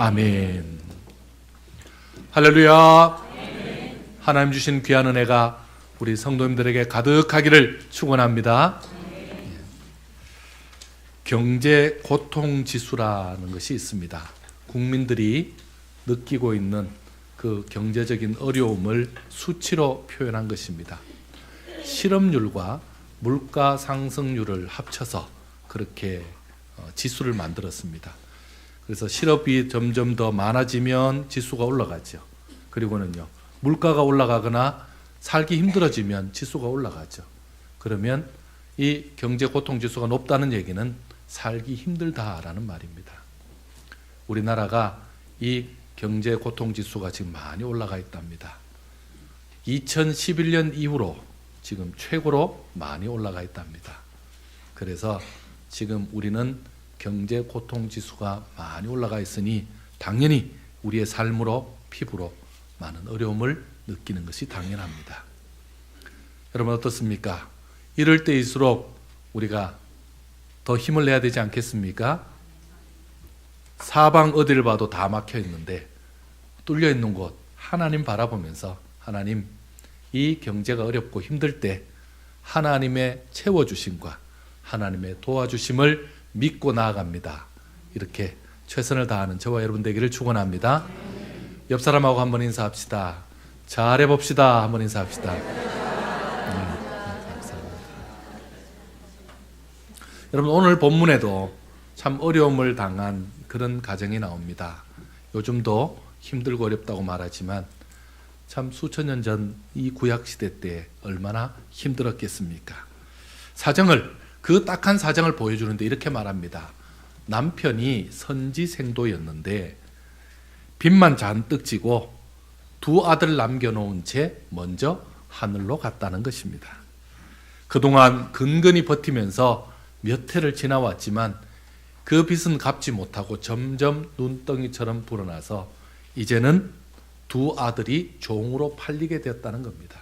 아멘. 할렐루야. 하나님 주신 귀한 은혜가 우리 성도님들에게 가득하기를 축원합니다. 경제 고통 지수라는 것이 있습니다. 국민들이 느끼고 있는 그 경제적인 어려움을 수치로 표현한 것입니다. 실업률과 물가 상승률을 합쳐서 그렇게 지수를 만들었습니다. 그래서 실업이 점점 더 많아지면 지수가 올라가죠. 그리고는요, 물가가 올라가거나 살기 힘들어지면 지수가 올라가죠. 그러면 이 경제 고통 지수가 높다는 얘기는 살기 힘들다라는 말입니다. 우리나라가 이 경제 고통 지수가 지금 많이 올라가 있답니다. 2011년 이후로 지금 최고로 많이 올라가 있답니다. 그래서 지금 우리는 경제 고통 지수가 많이 올라가 있으니 당연히 우리의 삶으로, 피부로 많은 어려움을 느끼는 것이 당연합니다. 여러분 어떻습니까? 이럴 때일수록 우리가 더 힘을 내야 되지 않겠습니까? 사방 어디를 봐도 다 막혀 있는데 뚫려 있는 곳 하나님 바라보면서, 하나님, 이 경제가 어렵고 힘들 때 하나님의 채워주심과 하나님의 도와주심을 믿고 나아갑니다. 이렇게 최선을 다하는 저와 여러분 되기를 축원합니다. 옆 사람하고 한번 인사합시다. 잘해봅시다. 한번 인사합시다. 감사합니다. 여러분 오늘 본문에도 참 어려움을 당한 그런 가정이 나옵니다. 요즘도 힘들고 어렵다고 말하지만 참 수천 년 전 이 구약시대 때 얼마나 힘들었겠습니까? 그 딱한 사정을 보여주는데 이렇게 말합니다. 남편이 선지생도였는데 빚만 잔뜩 지고 두 아들 남겨놓은 채 먼저 하늘로 갔다는 것입니다. 그동안 근근히 버티면서 몇 해를 지나왔지만 그 빚은 갚지 못하고 점점 눈덩이처럼 불어나서 이제는 두 아들이 종으로 팔리게 되었다는 겁니다.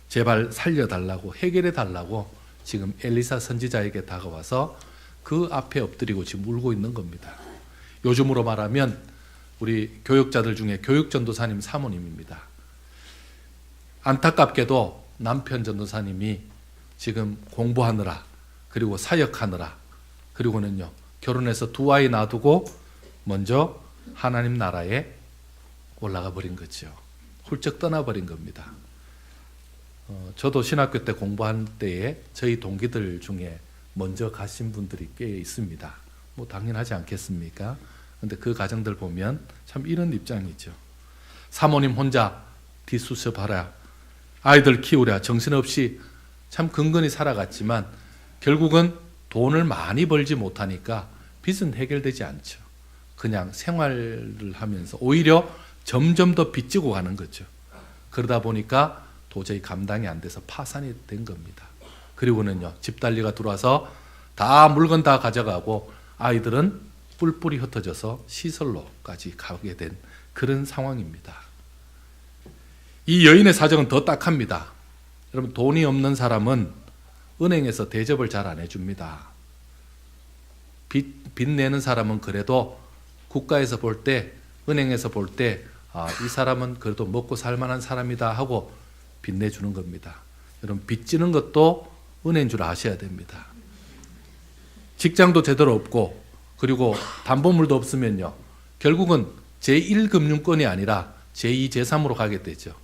제발 살려달라고, 해결해달라고 지금 엘리사 선지자에게 다가와서 그 앞에 엎드리고 지금 울고 있는 겁니다. 요즘으로 말하면 우리 교육자들 중에 교육전도사님 사모님입니다. 안타깝게도 남편 전도사님이 지금 공부하느라, 그리고 사역하느라, 그리고는요 결혼해서 두 아이 놔두고 먼저 하나님 나라에 올라가 버린 거죠. 훌쩍 떠나버린 겁니다. 저도 신학교 때 공부한 때에 저희 동기들 중에 먼저 가신 분들이 꽤 있습니다. 뭐 당연하지 않겠습니까? 근데 그 가정들 보면 참 이런 입장이죠. 사모님 혼자 뒷수습하라, 아이들 키우랴, 정신없이 참 근근히 살아갔지만 결국은 돈을 많이 벌지 못하니까 빚은 해결되지 않죠. 그냥 생활을 하면서 오히려 점점 더 빚지고 가는 거죠. 그러다 보니까 도저히 감당이 안 돼서 파산이 된 겁니다. 그리고는요 집달리가 들어와서 다 물건 다 가져가고 아이들은 뿔뿔이 흩어져서 시설로까지 가게 된 그런 상황입니다. 이 여인의 사정은 더 딱합니다. 여러분 돈이 없는 사람은 은행에서 대접을 잘 안 해줍니다. 빚 내는 사람은 그래도 국가에서 볼 때, 은행에서 볼 때 이 사람은 그래도 먹고 살만한 사람이다 하고 빚 내주는 겁니다. 여러분 빚지는 것도 은혜인 줄 아셔야 됩니다. 직장도 제대로 없고 그리고 담보물도 없으면요 결국은 제1금융권이 아니라 제2, 제3으로 가게 되죠.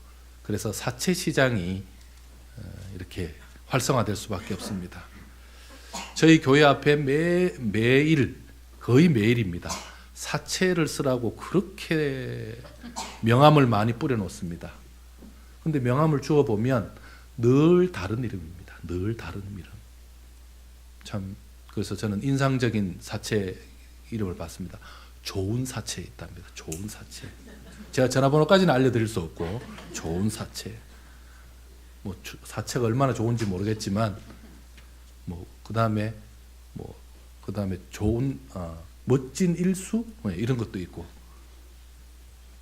그래서 사채 시장이 이렇게 활성화될 수밖에 없습니다. 저희 교회 앞에 매일, 거의 매일입니다. 사채를 쓰라고 그렇게 명함을 많이 뿌려놓습니다. 근데 명함을 주워보면 늘 다른 이름입니다. 늘 다른 이름. 참 그래서 저는 인상적인 사채 이름을 봤습니다. 좋은 사채 있답니다. 좋은 사채. 제가 전화번호까지는 알려드릴 수 없고 좋은 사채. 뭐 사채가 얼마나 좋은지 모르겠지만 그다음에 좋은 멋진 일수 이런 것도 있고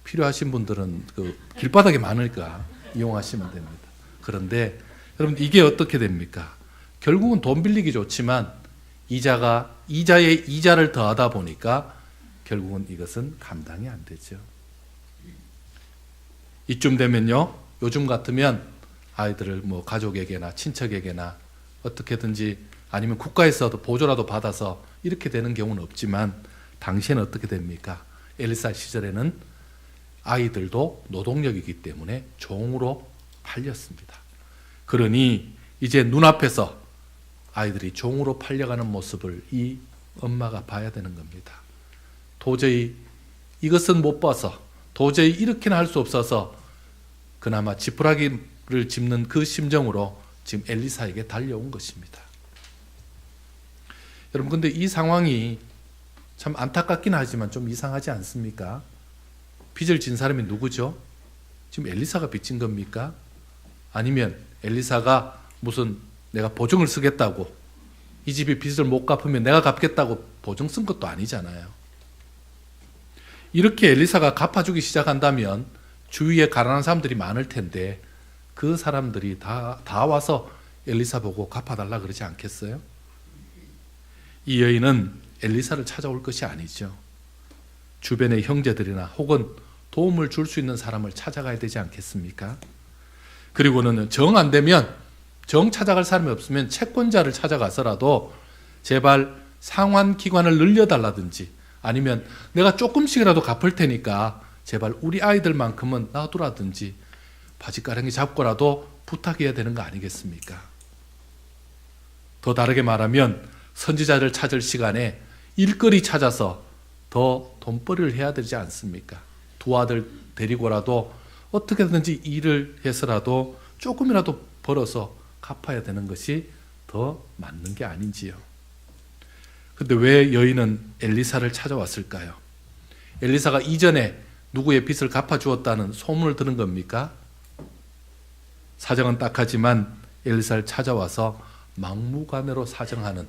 필요하신 분들은 그 길바닥에 많으니까 이용하시면 됩니다. 그런데 여러분 이게 어떻게 됩니까? 결국은 돈 빌리기 좋지만 이자에 이자를 더하다 보니까 결국은 이것은 감당이 안 되죠. 이쯤 되면요, 요즘 같으면 아이들을 뭐 가족에게나 친척에게나 어떻게든지 아니면 국가에서도 보조라도 받아서 이렇게 되는 경우는 없지만 당시에는 어떻게 됩니까? 엘리사 시절에는 아이들도 노동력이기 때문에 종으로 팔렸습니다. 그러니 이제 눈앞에서 아이들이 종으로 팔려가는 모습을 이 엄마가 봐야 되는 겁니다. 도저히 이것은 못 봐서 도저히 이렇게는 할 수 없어서 그나마 지푸라기를 짚는 그 심정으로 지금 엘리사에게 달려온 것입니다. 여러분, 근데 이 상황이 참 안타깝긴 하지만 좀 이상하지 않습니까? 빚을 진 사람이 누구죠? 지금 엘리사가 빚진 겁니까? 아니면 엘리사가 무슨 내가 보증을 쓰겠다고, 이 집이 빚을 못 갚으면 내가 갚겠다고 보증 쓴 것도 아니잖아요. 이렇게 엘리사가 갚아주기 시작한다면 주위에 가난한 사람들이 많을 텐데 그 사람들이 다 와서 엘리사 보고 갚아달라 그러지 않겠어요? 이 여인은 엘리사를 찾아올 것이 아니죠. 주변의 형제들이나 혹은 도움을 줄 수 있는 사람을 찾아가야 되지 않겠습니까? 그리고는 정 안 되면, 정 찾아갈 사람이 없으면 채권자를 찾아가서라도 제발 상환기간을 늘려달라든지 아니면 내가 조금씩이라도 갚을 테니까 제발 우리 아이들만큼은 놔두라든지 바지가랑이 잡고라도 부탁해야 되는 거 아니겠습니까? 더 다르게 말하면 선지자를 찾을 시간에 일거리 찾아서 더 돈벌이를 해야 되지 않습니까? 두 아들 데리고라도 어떻게든지 일을 해서라도 조금이라도 벌어서 갚아야 되는 것이 더 맞는 게 아닌지요. 근데 왜 여인은 엘리사를 찾아왔을까요? 엘리사가 이전에 누구의 빚을 갚아주었다는 소문을 들은 겁니까? 사정은 딱하지만 엘리사를 찾아와서 막무가내로 사정하는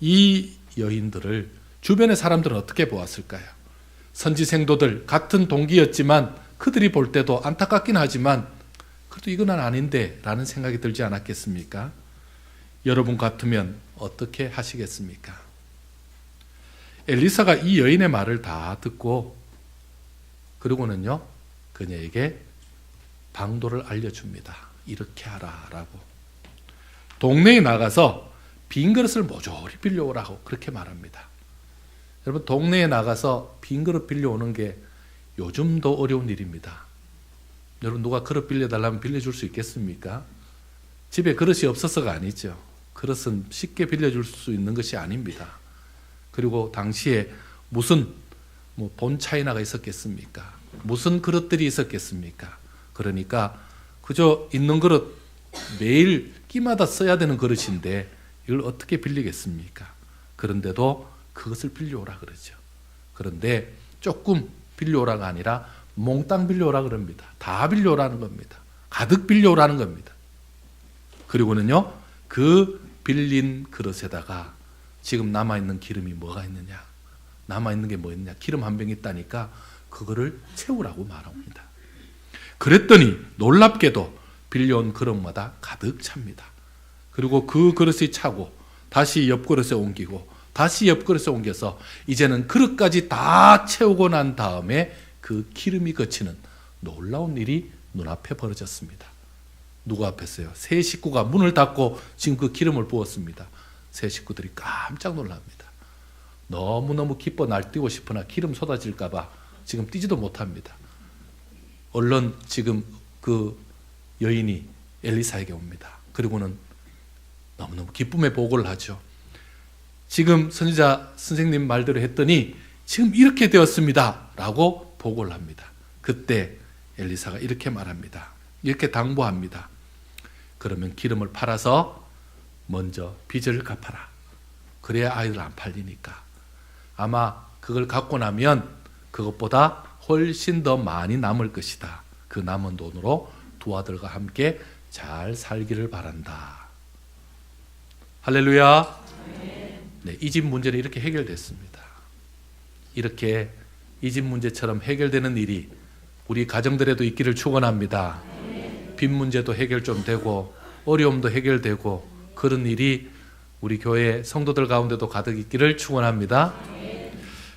이 여인들을 주변의 사람들은 어떻게 보았을까요? 선지생도들 같은 동기였지만 그들이 볼 때도 안타깝긴 하지만 그래도 이건 아닌데 라는 생각이 들지 않았겠습니까? 여러분 같으면 어떻게 하시겠습니까? 엘리사가 이 여인의 말을 다 듣고 그러고는요, 그녀에게 방도를 알려줍니다. 이렇게 하라 라고. 동네에 나가서 빈 그릇을 모조리 빌려오라고 그렇게 말합니다. 여러분, 동네에 나가서 빈 그릇 빌려오는 게 요즘도 어려운 일입니다. 여러분, 누가 그릇 빌려달라면 빌려줄 수 있겠습니까? 집에 그릇이 없어서가 아니죠. 그릇은 쉽게 빌려줄 수 있는 것이 아닙니다. 그리고 당시에 무슨 본 차이나가 있었겠습니까? 무슨 그릇들이 있었겠습니까? 그러니까 그저 있는 그릇 매일 끼마다 써야 되는 그릇인데 이걸 어떻게 빌리겠습니까? 그런데도 그것을 빌려오라 그러죠. 그런데 조금 빌려오라가 아니라 몽땅 빌려오라 그럽니다. 다 빌려오라는 겁니다. 가득 빌려오라는 겁니다. 그리고는요, 그 빌린 그릇에다가 지금 남아있는 기름이 뭐가 있느냐, 남아있는 게 뭐 있느냐, 기름 한 병 있다니까 그거를 채우라고 말합니다. 그랬더니 놀랍게도 빌려온 그릇마다 가득 찹니다. 그리고 그 그릇이 차고 다시 옆 그릇에 옮기고 다시 옆 그릇에 옮겨서 이제는 그릇까지 다 채우고 난 다음에 그 기름이 거치는 놀라운 일이 눈앞에 벌어졌습니다. 누구 앞에서요? 세 식구가 문을 닫고 지금 그 기름을 부었습니다. 세 식구들이 깜짝 놀랍니다. 너무너무 기뻐 날뛰고 싶으나 기름 쏟아질까 봐 지금 뛰지도 못합니다. 얼른 지금 그 여인이 엘리사에게 옵니다. 그리고는 너무너무 기쁨의 보고를 하죠. 지금 선지자 선생님 말대로 했더니 지금 이렇게 되었습니다 라고 보고를 합니다. 그때 엘리사가 이렇게 말합니다. 이렇게 당부합니다. 그러면 기름을 팔아서 먼저 빚을 갚아라. 그래야 아이들 안 팔리니까. 아마 그걸 갖고 나면 그것보다 훨씬 더 많이 남을 것이다. 그 남은 돈으로 두 아들과 함께 잘 살기를 바란다. 할렐루야. 네, 이 집 문제는 이렇게 해결됐습니다. 이렇게 이 집 문제처럼 해결되는 일이 우리 가정들에도 있기를 축원합니다. 빚 문제도 해결 좀 되고 어려움도 해결되고 그런 일이 우리 교회 성도들 가운데도 가득 있기를 축원합니다.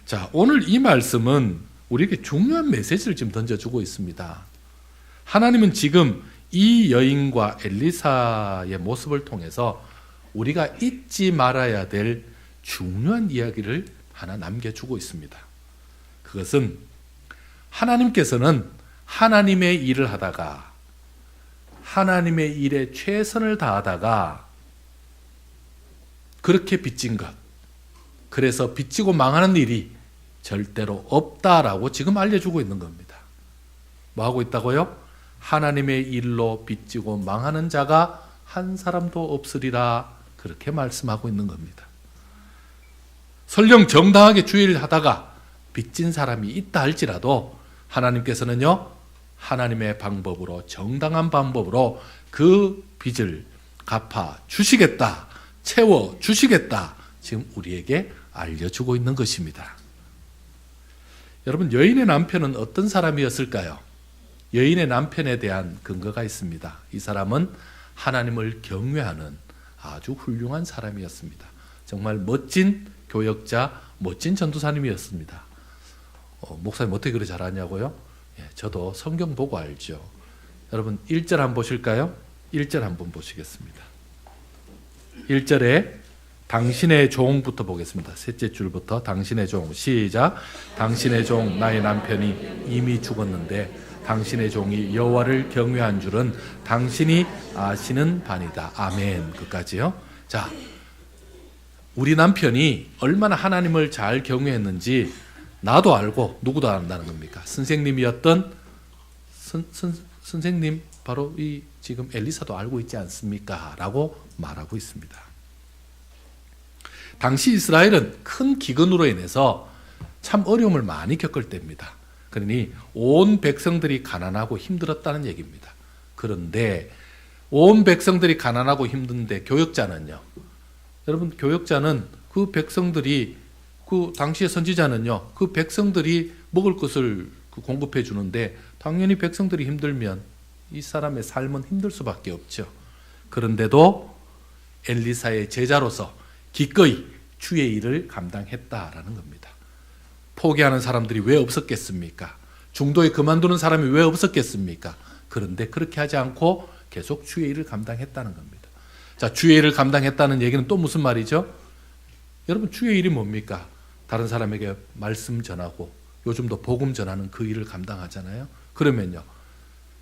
자, 오늘 이 말씀은 우리에게 중요한 메시지를 지금 던져주고 있습니다. 하나님은 지금 이 여인과 엘리사의 모습을 통해서 우리가 잊지 말아야 될 중요한 이야기를 하나 남겨주고 있습니다. 그것은 하나님께서는 하나님의 일을 하다가 하나님의 일에 최선을 다하다가 그렇게 빚진 것, 그래서 빚지고 망하는 일이 절대로 없다라고 지금 알려주고 있는 겁니다. 뭐 하고 있다고요? 하나님의 일로 빚지고 망하는 자가 한 사람도 없으리라, 그렇게 말씀하고 있는 겁니다. 설령 정당하게 주의를 하다가 빚진 사람이 있다 할지라도 하나님께서는요, 하나님의 방법으로, 정당한 방법으로 그 빚을 갚아 주시겠다, 채워 주시겠다, 지금 우리에게 알려주고 있는 것입니다. 여러분, 여인의 남편은 어떤 사람이었을까요? 여인의 남편에 대한 근거가 있습니다. 이 사람은 하나님을 경외하는 아주 훌륭한 사람이었습니다. 정말 멋진 교역자, 멋진 전도사님이었습니다. 목사님 어떻게 그렇게 잘하냐고요? 예, 저도 성경 보고 알죠. 여러분 1절 한번 보실까요? 1절 한번 보시겠습니다. 1절에 당신의 종부터 보겠습니다. 셋째 줄부터 당신의 종, 시작. 당신의 종 나의 남편이 이미 죽었는데 당신의 종이 여호와를 경외한 줄은 당신이 아시는 바니다. 아멘. 끝까지요. 자, 우리 남편이 얼마나 하나님을 잘 경외했는지 나도 알고 누구도 안다는 겁니까? 선생님이었던 선생님, 바로 이 지금 엘리사도 알고 있지 않습니까? 라고 말하고 있습니다. 당시 이스라엘은 큰 기근으로 인해서 참 어려움을 많이 겪을 때입니다. 그러니 온 백성들이 가난하고 힘들었다는 얘기입니다. 그런데 온 백성들이 가난하고 힘든데 교역자는요, 여러분, 교역자는 그 백성들이, 그 당시의 선지자는요, 그 백성들이 먹을 것을 공급해 주는데 당연히 백성들이 힘들면 이 사람의 삶은 힘들 수밖에 없죠. 그런데도 엘리사의 제자로서 기꺼이 주의 일을 감당했다라는 겁니다. 포기하는 사람들이 왜 없었겠습니까? 중도에 그만두는 사람이 왜 없었겠습니까? 그런데 그렇게 하지 않고 계속 주의 일을 감당했다는 겁니다. 자, 주의 일을 감당했다는 얘기는 또 무슨 말이죠? 여러분, 주의 일이 뭡니까? 다른 사람에게 말씀 전하고 요즘도 복음 전하는 그 일을 감당하잖아요. 그러면요,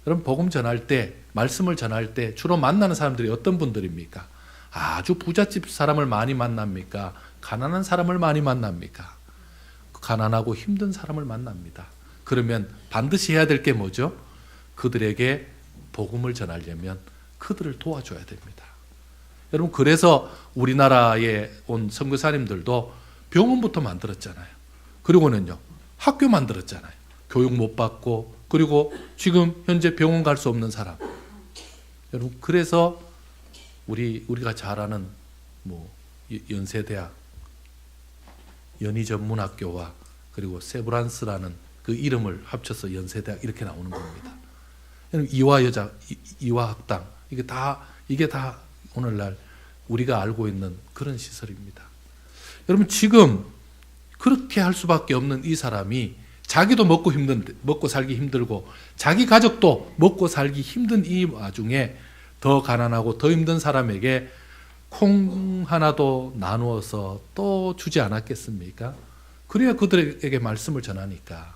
여러분, 복음 전할 때, 말씀을 전할 때 주로 만나는 사람들이 어떤 분들입니까? 아주 부잣집 사람을 많이 만납니까? 가난한 사람을 많이 만납니까? 가난하고 힘든 사람을 만납니다. 그러면 반드시 해야 될 게 뭐죠? 그들에게 복음을 전하려면 그들을 도와줘야 됩니다. 여러분, 그래서 우리나라에 온 선교사님들도 병원부터 만들었잖아요. 그리고는요, 학교 만들었잖아요. 교육 못 받고, 그리고 지금 현재 병원 갈 수 없는 사람. 여러분, 그래서 우리가 잘 아는 연세대학 연희전문학교와 그리고 세브란스라는 그 이름을 합쳐서 연세대학 이렇게 나오는 겁니다. 이화학당, 이게 다 오늘날 우리가 알고 있는 그런 시설입니다. 여러분, 지금 그렇게 할 수밖에 없는 이 사람이 자기도 먹고 살기 힘들고 자기 가족도 먹고 살기 힘든 이 와중에 더 가난하고 더 힘든 사람에게 콩 하나도 나누어서 또 주지 않았겠습니까? 그래야 그들에게 말씀을 전하니까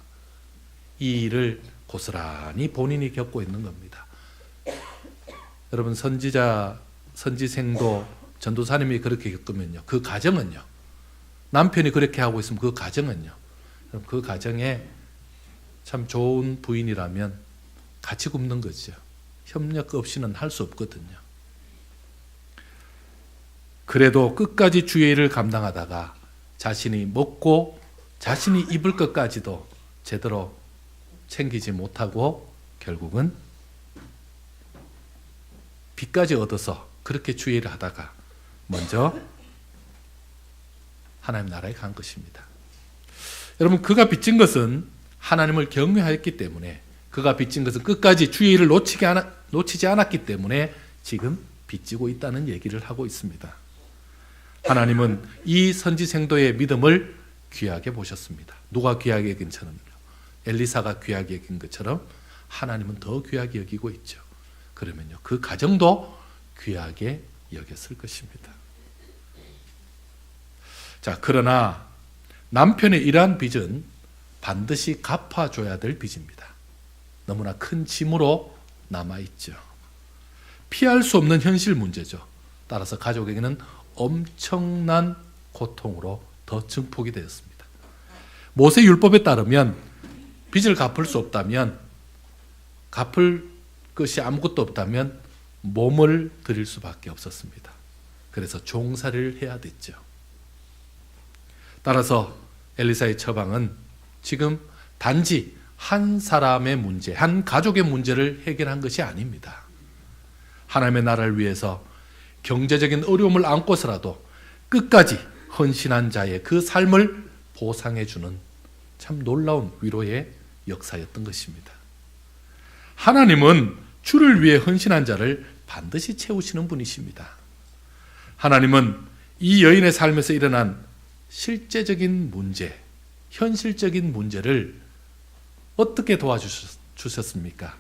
이 일을 고스란히 본인이 겪고 있는 겁니다. 여러분, 선지생도 전도사님이 그렇게 겪으면요, 그 가정은요, 남편이 그렇게 하고 있으면 그 가정은요, 그 가정에 참 좋은 부인이라면 같이 굶는 거죠. 협력 없이는 할 수 없거든요. 그래도 끝까지 주의 일을 감당하다가 자신이 먹고 자신이 입을 것까지도 제대로 챙기지 못하고 결국은 빚까지 얻어서 그렇게 주의 일을 하다가 먼저 하나님 나라에 간 것입니다. 여러분, 그가 빚진 것은 하나님을 경외하였기 때문에, 그가 빚진 것은 끝까지 주의 일을 놓치지 않았기 때문에 지금 빚지고 있다는 얘기를 하고 있습니다. 하나님은 이 선지생도의 믿음을 귀하게 보셨습니다. 누가 귀하게 여긴 것처럼요. 엘리사가 귀하게 여긴 것처럼 하나님은 더 귀하게 여기고 있죠. 그러면요, 그 가정도 귀하게 여겼을 것입니다. 자, 그러나 남편의 이러한 빚은 반드시 갚아줘야 될 빚입니다. 너무나 큰 짐으로 남아있죠. 피할 수 없는 현실 문제죠. 따라서 가족에게는 엄청난 고통으로 더 증폭이 되었습니다. 모세 율법에 따르면 빚을 갚을 수 없다면, 갚을 것이 아무것도 없다면 몸을 드릴 수밖에 없었습니다. 그래서 종살이를 해야 됐죠. 따라서 엘리사의 처방은 지금 단지 한 사람의 문제, 한 가족의 문제를 해결한 것이 아닙니다. 하나님의 나라를 위해서 경제적인 어려움을 안고서라도 끝까지 헌신한 자의 그 삶을 보상해 주는 참 놀라운 위로의 역사였던 것입니다. 하나님은 주를 위해 헌신한 자를 반드시 채우시는 분이십니다. 하나님은 이 여인의 삶에서 일어난 실제적인 문제, 현실적인 문제를 어떻게 도와주셨습니까?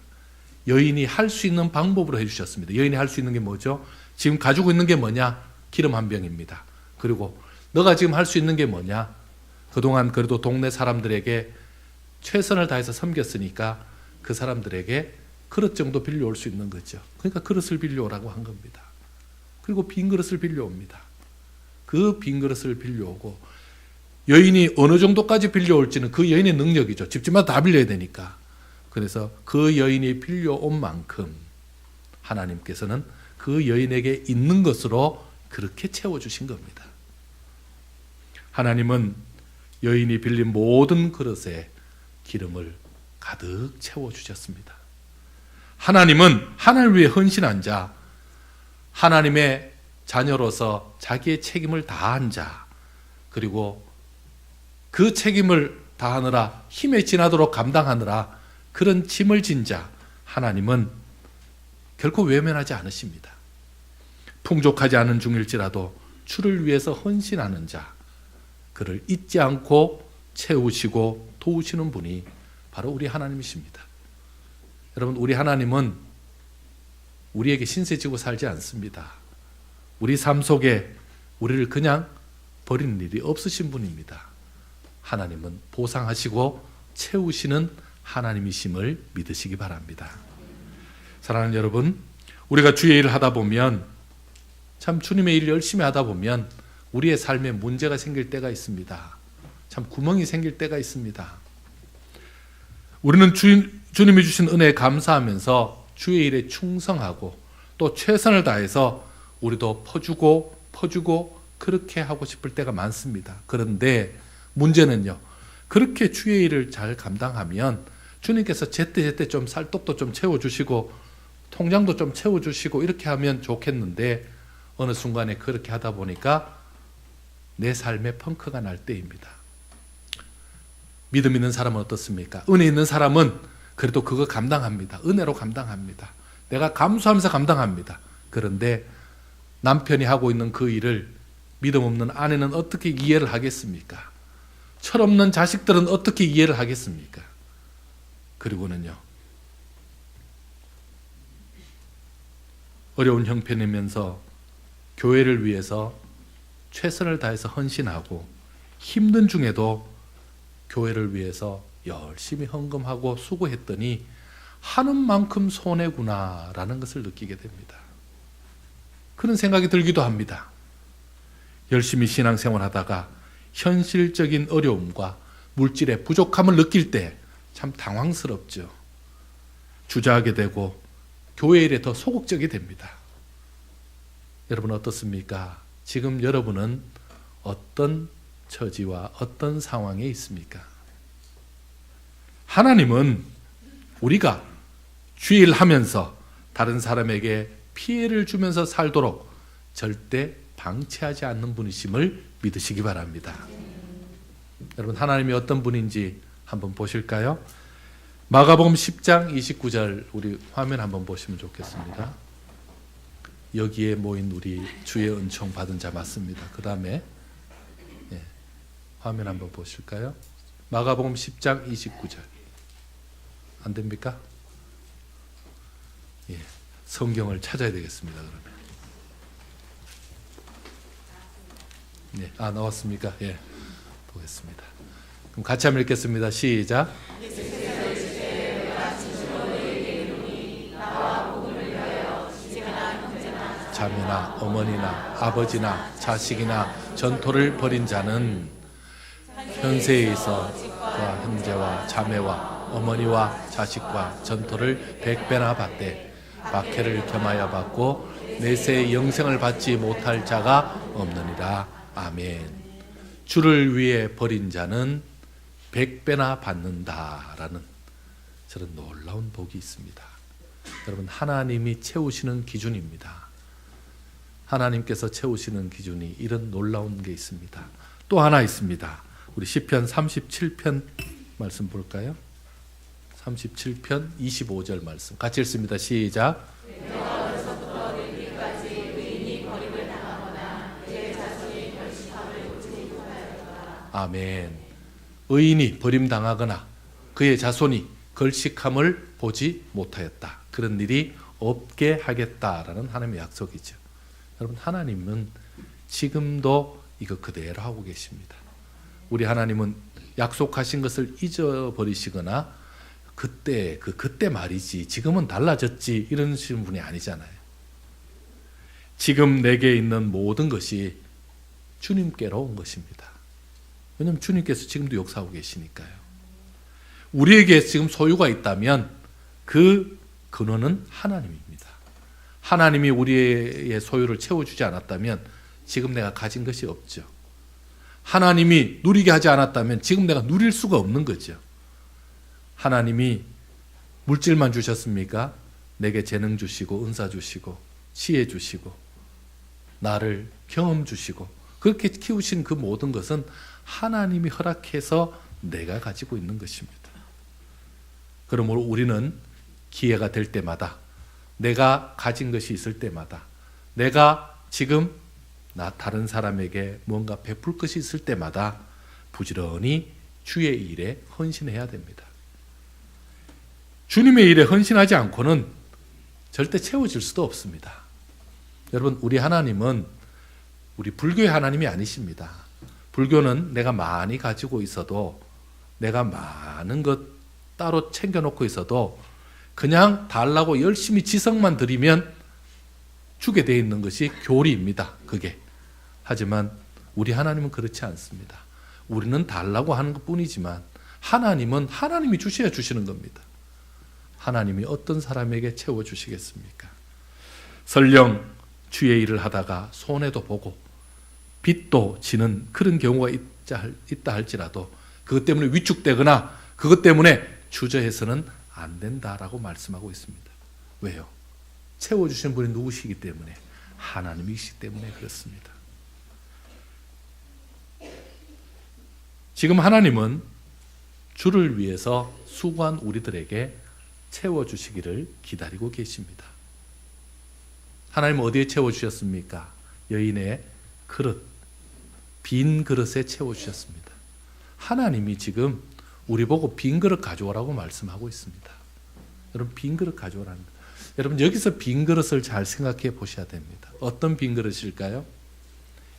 여인이 할 수 있는 방법으로 해주셨습니다. 여인이 할 수 있는 게 뭐죠? 지금 가지고 있는 게 뭐냐? 기름 한 병입니다. 그리고 너가 지금 할 수 있는 게 뭐냐? 그동안 그래도 동네 사람들에게 최선을 다해서 섬겼으니까 그 사람들에게 그릇 정도 빌려올 수 있는 거죠. 그러니까 그릇을 빌려오라고 한 겁니다. 그리고 빈 그릇을 빌려옵니다. 그 빈 그릇을 빌려오고, 여인이 어느 정도까지 빌려올지는 그 여인의 능력이죠. 집집마다 다 빌려야 되니까. 그래서 그 여인이 빌려온 만큼 하나님께서는 그 여인에게 있는 것으로 그렇게 채워주신 겁니다. 하나님은 여인이 빌린 모든 그릇에 기름을 가득 채워주셨습니다. 하나님은 하나님을 위해 헌신한 자, 하나님의 자녀로서 자기의 책임을 다한 자, 그리고 그 책임을 다하느라 힘에 지나도록 감당하느라 그런 짐을 진 자, 하나님은 결코 외면하지 않으십니다. 풍족하지 않은 중일지라도 주를 위해서 헌신하는 자, 그를 잊지 않고 채우시고 도우시는 분이 바로 우리 하나님이십니다. 여러분, 우리 하나님은 우리에게 신세 지고 살지 않습니다. 우리 삶 속에 우리를 그냥 버리는 일이 없으신 분입니다. 하나님은 보상하시고 채우시는 하나님이심을 믿으시기 바랍니다. 사랑하는 여러분, 우리가 주의 일을 하다 보면, 참 주님의 일을 열심히 하다 보면 우리의 삶에 문제가 생길 때가 있습니다. 참 구멍이 생길 때가 있습니다. 우리는 주님이 주신 은혜에 감사하면서 주의 일에 충성하고 또 최선을 다해서 우리도 퍼주고 그렇게 하고 싶을 때가 많습니다. 그런데 문제는요, 그렇게 주의 일을 잘 감당하면 주님께서 제때 좀 쌀떡도 좀 채워주시고 통장도 좀 채워주시고 이렇게 하면 좋겠는데, 어느 순간에 그렇게 하다 보니까 내 삶에 펑크가 날 때입니다. 믿음 있는 사람은 어떻습니까? 은혜 있는 사람은 그래도 그거 감당합니다. 은혜로 감당합니다. 내가 감수하면서 감당합니다. 그런데 남편이 하고 있는 그 일을 믿음 없는 아내는 어떻게 이해를 하겠습니까? 철없는 자식들은 어떻게 이해를 하겠습니까? 그리고는요, 어려운 형편이면서 교회를 위해서 최선을 다해서 헌신하고 힘든 중에도 교회를 위해서 열심히 헌금하고 수고했더니 하는 만큼 손해구나라는 것을 느끼게 됩니다. 그런 생각이 들기도 합니다. 열심히 신앙생활하다가 현실적인 어려움과 물질의 부족함을 느낄 때 참 당황스럽죠. 주저하게 되고 교회 일에 더 소극적이 됩니다. 여러분 어떻습니까? 지금 여러분은 어떤 처지와 어떤 상황에 있습니까? 하나님은 우리가 주일 하면서 다른 사람에게 피해를 주면서 살도록 절대 방치하지 않는 분이심을 믿으시기 바랍니다. 여러분, 하나님이 어떤 분인지 한번 보실까요? 마가복음 10장 29절 우리 화면 한번 보시면 좋겠습니다. 여기에 모인 우리 주의 은총 받은 자 맞습니다. 그 다음에 화면 한번 보실까요? 마가복음 10장 29절. 안 됩니까? 예, 성경을 찾아야 되겠습니다. 그러면. 네, 나왔습니까? 예, 보겠습니다. 그럼 같이 한번 읽겠습니다. 시작. 자매나 어머니나 아버지나 자식이나 전토를 벌인 자는 현세에 있어 그와 형제와 자매와 어머니와 자식과 전토를 100배나 받되 박해를 겸하여 받고 내세의 영생을 받지 못할 자가 없느니라. 아멘. 주를 위해 버린 자는 100배나 받는다라는 저런 놀라운 복이 있습니다. 여러분, 하나님이 채우시는 기준입니다. 하나님께서 채우시는 기준이 이런 놀라운 게 있습니다. 또 하나 있습니다. 우리 시편 37편 말씀 볼까요? 37편 25절 말씀 같이 읽습니다. 시작. 아멘. 의인이 버림당하거나 그의 자손이 걸식함을 보지 못하였다. 그런 일이 없게 하겠다라는 하나님의 약속이죠. 여러분, 하나님은 지금도 이거 그대로 하고 계십니다. 우리 하나님은 약속하신 것을 잊어버리시거나 그때 말이지 지금은 달라졌지 이러시는 분이 아니잖아요. 지금 내게 있는 모든 것이 주님께로 온 것입니다. 왜냐하면 주님께서 지금도 역사하고 계시니까요. 우리에게 지금 소유가 있다면 그 근원은 하나님입니다. 하나님이 우리의 소유를 채워주지 않았다면 지금 내가 가진 것이 없죠. 하나님이 누리게 하지 않았다면 지금 내가 누릴 수가 없는 거죠. 하나님이 물질만 주셨습니까? 내게 재능 주시고 은사 주시고 지혜 주시고 나를 경험 주시고 그렇게 키우신 그 모든 것은 하나님이 허락해서 내가 가지고 있는 것입니다. 그러므로 우리는 기회가 될 때마다 내가 가진 것이 있을 때마다 내가 지금 다른 사람에게 뭔가 베풀 것이 있을 때마다 부지런히 주의 일에 헌신해야 됩니다. 주님의 일에 헌신하지 않고는 절대 채워질 수도 없습니다. 여러분, 우리 하나님은 우리 불교의 하나님이 아니십니다. 불교는 내가 많이 가지고 있어도 내가 많은 것 따로 챙겨놓고 있어도 그냥 달라고 열심히 지성만 드리면 주게 되어 있는 것이 교리입니다. 그게. 하지만 우리 하나님은 그렇지 않습니다. 우리는 달라고 하는 것뿐이지만 하나님은 하나님이 주셔야 주시는 겁니다. 하나님이 어떤 사람에게 채워주시겠습니까? 설령 주의 일을 하다가 손해도 보고 빚도 지는 그런 경우가 있다 할지라도 그것 때문에 위축되거나 그것 때문에 주저해서는 안 된다라고 말씀하고 있습니다. 왜요? 채워주신 분이 누구시기 때문에? 하나님이시기 때문에 그렇습니다. 지금 하나님은 주를 위해서 수고한 우리들에게 채워주시기를 기다리고 계십니다. 하나님은 어디에 채워주셨습니까? 여인의 그릇, 빈 그릇에 채워주셨습니다. 하나님이 지금 우리 보고 빈 그릇 가져오라고 말씀하고 있습니다. 여러분, 빈 그릇 가져오라는 것. 여러분, 여기서 빈 그릇을 잘 생각해 보셔야 됩니다. 어떤 빈 그릇일까요?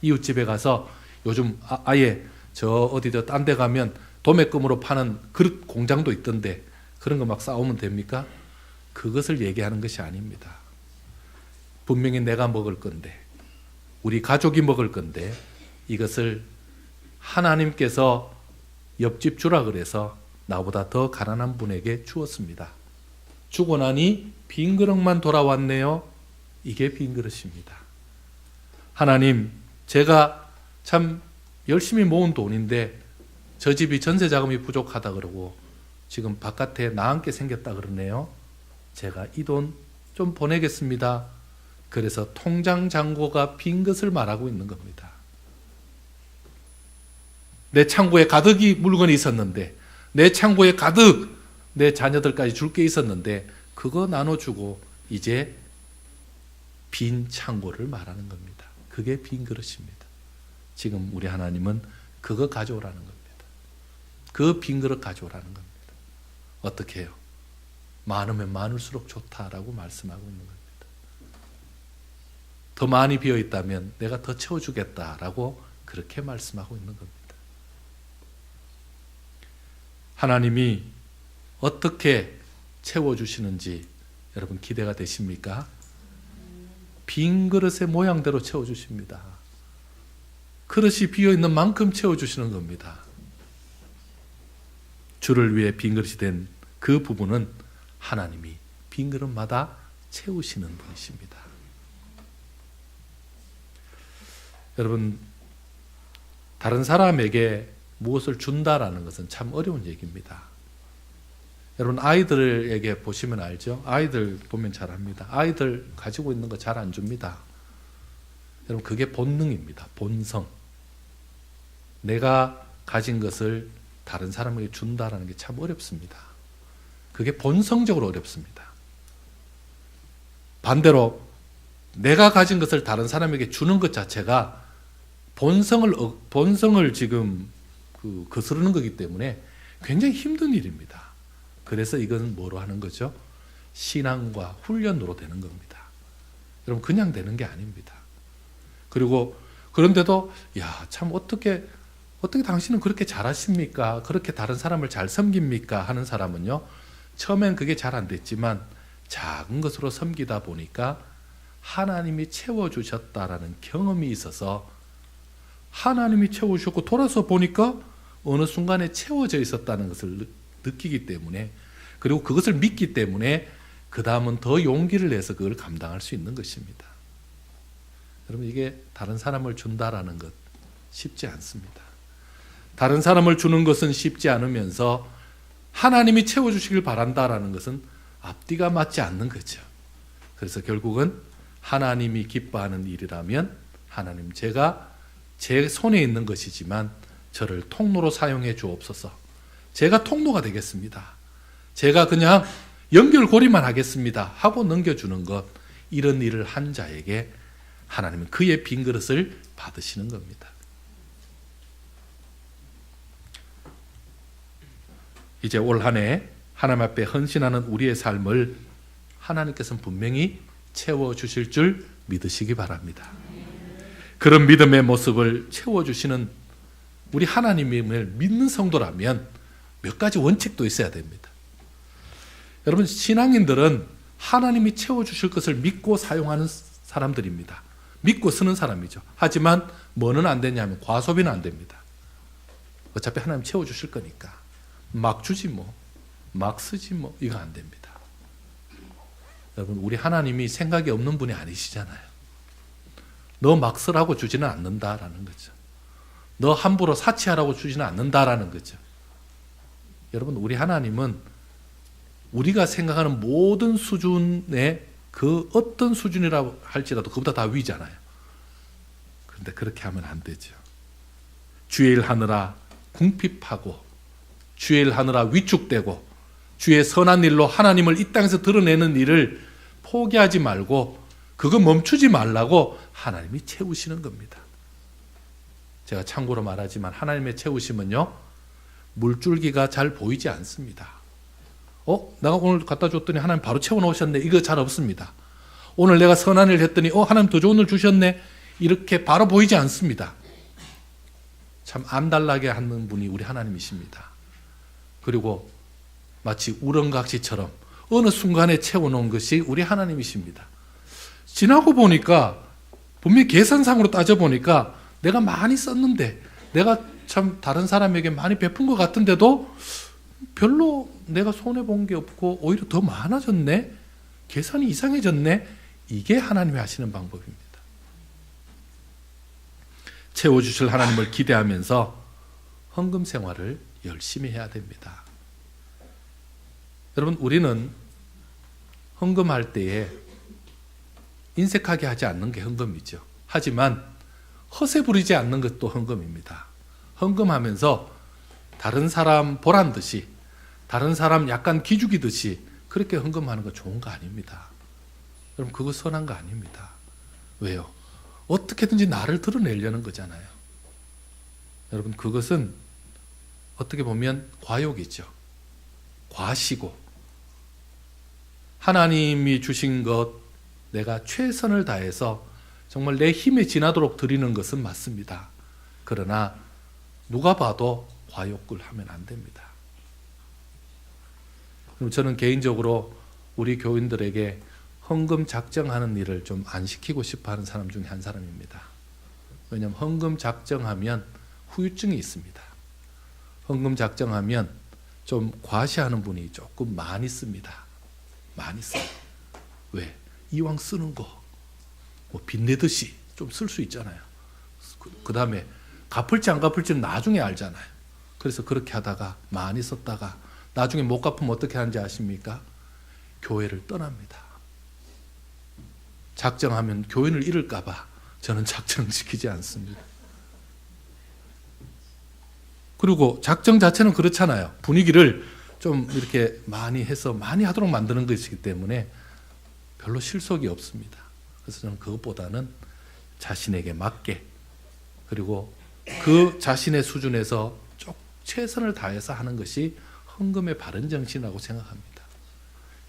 이웃집에 가서 요즘 아예 딴 데 가면 도매금으로 파는 그릇 공장도 있던데 그런 거 막 싸우면 됩니까? 그것을 얘기하는 것이 아닙니다. 분명히 내가 먹을 건데 우리 가족이 먹을 건데 이것을 하나님께서 옆집 주라 그래서 나보다 더 가난한 분에게 주었습니다. 주고 나니 빈 그릇만 돌아왔네요. 이게 빈 그릇입니다. 하나님, 제가 참 열심히 모은 돈인데 저 집이 전세 자금이 부족하다 그러고 지금 바깥에 나앉게 생겼다 그러네요. 제가 이 돈 좀 보내겠습니다. 그래서 통장 잔고가 빈 것을 말하고 있는 겁니다. 내 창고에 가득히 물건이 있었는데 내 창고에 가득 내 자녀들까지 줄 게 있었는데 그거 나눠주고 이제 빈 창고를 말하는 겁니다. 그게 빈 그릇입니다. 지금 우리 하나님은 그거 가져오라는 겁니다. 그 빈 그릇 가져오라는 겁니다. 어떻게 해요? 많으면 많을수록 좋다라고 말씀하고 있는 겁니다. 더 많이 비어있다면 내가 더 채워주겠다라고 그렇게 말씀하고 있는 겁니다. 하나님이 어떻게 채워주시는지 여러분 기대가 되십니까? 빈 그릇의 모양대로 채워주십니다. 그릇이 비어있는 만큼 채워주시는 겁니다. 주를 위해 빈 그릇이 된 그 부분은 하나님이 빈 그릇마다 채우시는 분이십니다. 여러분, 다른 사람에게 무엇을 준다라는 것은 참 어려운 얘기입니다. 여러분, 아이들에게 보시면 알죠? 아이들 보면 잘 압니다. 아이들 가지고 있는 거 잘 안 줍니다. 여러분, 그게 본능입니다. 본성. 내가 가진 것을 다른 사람에게 준다라는 게 참 어렵습니다. 그게 본성적으로 어렵습니다. 반대로 내가 가진 것을 다른 사람에게 주는 것 자체가 본성을 지금 거스르는 거기 때문에 굉장히 힘든 일입니다. 그래서 이건 뭐로 하는 거죠? 신앙과 훈련으로 되는 겁니다. 여러분, 그냥 되는 게 아닙니다. 그리고 그런데도 참 어떻게 당신은 그렇게 잘하십니까? 그렇게 다른 사람을 잘 섬깁니까? 하는 사람은요, 처음엔 그게 잘 안 됐지만 작은 것으로 섬기다 보니까 하나님이 채워주셨다라는 경험이 있어서 하나님이 채워주셨고 돌아서 보니까 어느 순간에 채워져 있었다는 것을 느끼기 때문에, 그리고 그것을 믿기 때문에 그 다음은 더 용기를 내서 그걸 감당할 수 있는 것입니다. 여러분, 이게 다른 사람을 준다라는 것 쉽지 않습니다. 다른 사람을 주는 것은 쉽지 않으면서 하나님이 채워주시길 바란다라는 것은 앞뒤가 맞지 않는 거죠. 그래서 결국은 하나님이 기뻐하는 일이라면 하나님, 제가 제 손에 있는 것이지만 저를 통로로 사용해 주옵소서. 제가 통로가 되겠습니다. 제가 그냥 연결고리만 하겠습니다 하고 넘겨주는 것, 이런 일을 한 자에게 하나님은 그의 빈 그릇을 받으시는 겁니다. 이제 올 한 해 하나님 앞에 헌신하는 우리의 삶을 하나님께서는 분명히 채워주실 줄 믿으시기 바랍니다. 그런 믿음의 모습을 채워주시는 우리 하나님을 믿는 성도라면 몇 가지 원칙도 있어야 됩니다. 여러분, 신앙인들은 하나님이 채워주실 것을 믿고 사용하는 사람들입니다. 믿고 쓰는 사람이죠. 하지만 뭐는 안 되냐면 과소비는 안 됩니다. 어차피 하나님 채워주실 거니까 막 주지 막 쓰지 이거 안 됩니다. 여러분, 우리 하나님이 생각이 없는 분이 아니시잖아요. 너 막 쓰라고 주지는 않는다라는 거죠. 너 함부로 사치하라고 주지는 않는다라는 거죠. 여러분, 우리 하나님은 우리가 생각하는 모든 수준의 그 어떤 수준이라고 할지라도 그보다 다 위잖아요. 그런데 그렇게 하면 안 되죠. 주의 일 하느라 궁핍하고, 주의 일 하느라 위축되고, 주의 선한 일로 하나님을 이 땅에서 드러내는 일을 포기하지 말고 그거 멈추지 말라고 하나님이 채우시는 겁니다. 제가 참고로 말하지만 하나님의 채우심은요, 물줄기가 잘 보이지 않습니다. 내가 오늘 갖다 줬더니 하나님 바로 채워놓으셨네, 이거 잘 없습니다. 오늘 내가 선한 일을 했더니 하나님 더 좋은 일 주셨네, 이렇게 바로 보이지 않습니다. 참 안달나게 하는 분이 우리 하나님이십니다. 그리고 마치 우렁각시처럼 어느 순간에 채워놓은 것이 우리 하나님이십니다. 지나고 보니까 분명히 계산상으로 따져보니까 내가 많이 썼는데, 내가 참 다른 사람에게 많이 베푼 것 같은데도 별로 내가 손해본 게 없고 오히려 더 많아졌네, 계산이 이상해졌네. 이게 하나님이 하시는 방법입니다. 채워주실 하나님을 기대하면서 헌금 생활을 열심히 해야 됩니다. 여러분, 우리는 헌금할 때에 인색하게 하지 않는 게 헌금이죠. 하지만 허세 부리지 않는 것도 헌금입니다. 헌금하면서 다른 사람 보란 듯이, 다른 사람 약간 기죽이듯이 그렇게 헌금하는 거 좋은 거 아닙니다. 여러분, 그거 선한 거 아닙니다. 왜요? 어떻게든지 나를 드러내려는 거잖아요. 여러분, 그것은 어떻게 보면 과욕이죠. 과시고, 하나님이 주신 것 내가 최선을 다해서 정말 내 힘에 지나도록 드리는 것은 맞습니다. 그러나 누가 봐도 과욕을 하면 안 됩니다. 그럼 저는 개인적으로 우리 교인들에게 헌금 작정하는 일을 좀 안 시키고 싶어 하는 사람 중에 한 사람입니다. 왜냐하면 헌금 작정하면 후유증이 있습니다. 헌금 작정하면 좀 과시하는 분이 조금 많이 씁니다. 많이 써요. 왜? 이왕 쓰는 거 뭐 빚내듯이 좀 쓸 수 있잖아요. 그 다음에 갚을지 안 갚을지는 나중에 알잖아요. 그래서 그렇게 하다가 많이 썼다가 나중에 못 갚으면 어떻게 하는지 아십니까? 교회를 떠납니다. 작정하면 교인을 잃을까 봐 저는 작정시키지 않습니다. 그리고 작정 자체는 그렇잖아요. 분위기를 좀 이렇게 많이 해서 많이 하도록 만드는 것이기 때문에 별로 실속이 없습니다. 그래서 저는 그것보다는 자신에게 맞게, 그리고 그 자신의 수준에서 쭉 최선을 다해서 하는 것이 헌금의 바른 정신이라고 생각합니다.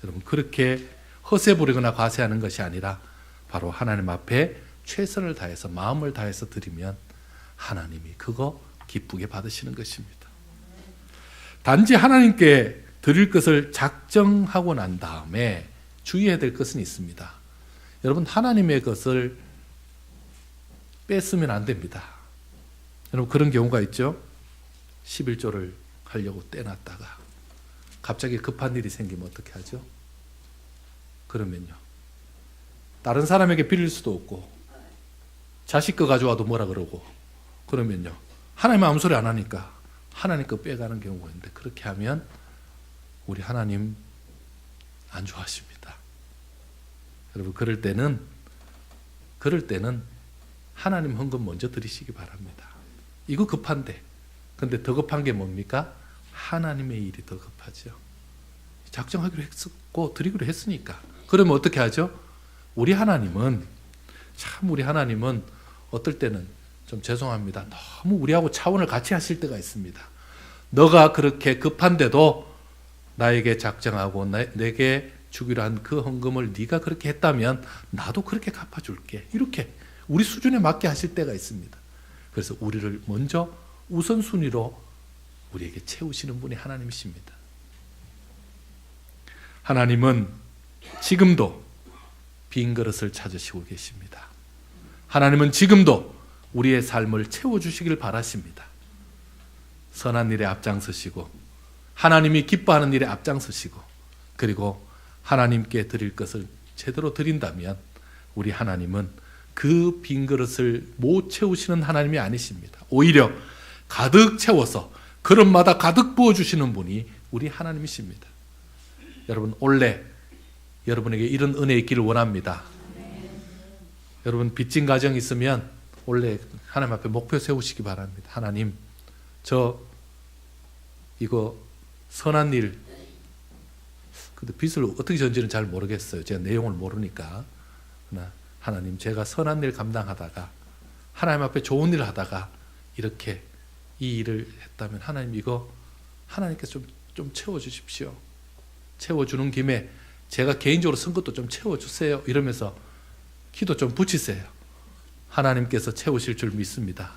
여러분, 그렇게 허세 부리거나 과세하는 것이 아니라 바로 하나님 앞에 최선을 다해서 마음을 다해서 드리면 하나님이 그거 기쁘게 받으시는 것입니다. 단지 하나님께 드릴 것을 작정하고 난 다음에 주의해야 될 것은 있습니다. 여러분, 하나님의 것을 뺐으면 안 됩니다. 여러분, 그런 경우가 있죠. 11조를 하려고 떼놨다가 갑자기 급한 일이 생기면 어떻게 하죠? 그러면요, 다른 사람에게 빌릴 수도 없고 자식 거 가져와도 뭐라 그러고, 그러면요, 하나님 아무 소리 안 하니까 하나님 거 빼가는 경우가 있는데, 그렇게 하면 우리 하나님 안 좋아하십니다. 여러분, 그럴 때는 하나님 헌금 먼저 드리시기 바랍니다. 이거 급한데, 근데 더 급한 게 뭡니까? 하나님의 일이 더 급하죠. 작정하기로 했었고 드리기로 했으니까. 그러면 어떻게 하죠? 우리 하나님은 어떨 때는 좀 죄송합니다, 너무 우리하고 차원을 같이 하실 때가 있습니다. 너가 그렇게 급한데도 나에게 작정하고 내게 주기로 한 그 헌금을 네가 그렇게 했다면 나도 그렇게 갚아줄게, 이렇게 우리 수준에 맞게 하실 때가 있습니다. 그래서 우리를 먼저 우선순위로 우리에게 채우시는 분이 하나님이십니다. 하나님은 지금도 빈 그릇을 찾으시고 계십니다. 하나님은 지금도 우리의 삶을 채워주시길 바라십니다. 선한 일에 앞장서시고 하나님이 기뻐하는 일에 앞장서시고, 그리고 하나님께 드릴 것을 제대로 드린다면 우리 하나님은 그 빈 그릇을 못 채우시는 하나님이 아니십니다. 오히려 가득 채워서 그릇마다 가득 부어주시는 분이 우리 하나님이십니다. 여러분, 올해 여러분에게 이런 은혜 있기를 원합니다. 여러분, 빚진 가정 있으면 올해 하나님 앞에 목표 세우시기 바랍니다. 하나님, 저 이거 선한 일, 근데 빚을 어떻게 졌는지는 잘 모르겠어요. 제가 내용을 모르니까. 그러나 하나님, 제가 선한 일 감당하다가 하나님 앞에 좋은 일을 하다가 이렇게 이 일을 했다면 하나님, 이거 하나님께서 좀 채워주십시오. 채워주는 김에 제가 개인적으로 쓴 것도 좀 채워주세요. 이러면서 기도 좀 붙이세요. 하나님께서 채우실 줄 믿습니다.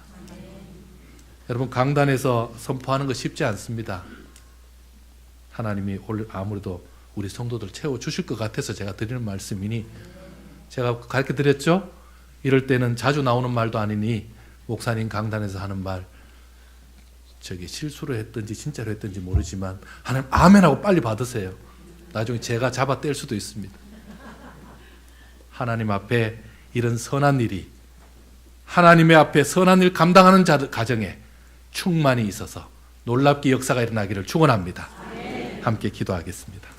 여러분, 강단에서 선포하는 거 쉽지 않습니다. 하나님이 아무래도 우리 성도들 채워주실 것 같아서 제가 드리는 말씀이니, 제가 가르쳐 드렸죠? 이럴 때는 자주 나오는 말도 아니니 목사님 강단에서 하는 말, 저기 실수로 했든지 진짜로 했든지 모르지만 하나님 아멘하고 빨리 받으세요. 나중에 제가 잡아 뗄 수도 있습니다. 하나님 앞에 이런 선한 일이, 하나님의 앞에 선한 일 감당하는 가정에 충만이 있어서 놀랍게 역사가 일어나기를 축원합니다. 함께 기도하겠습니다.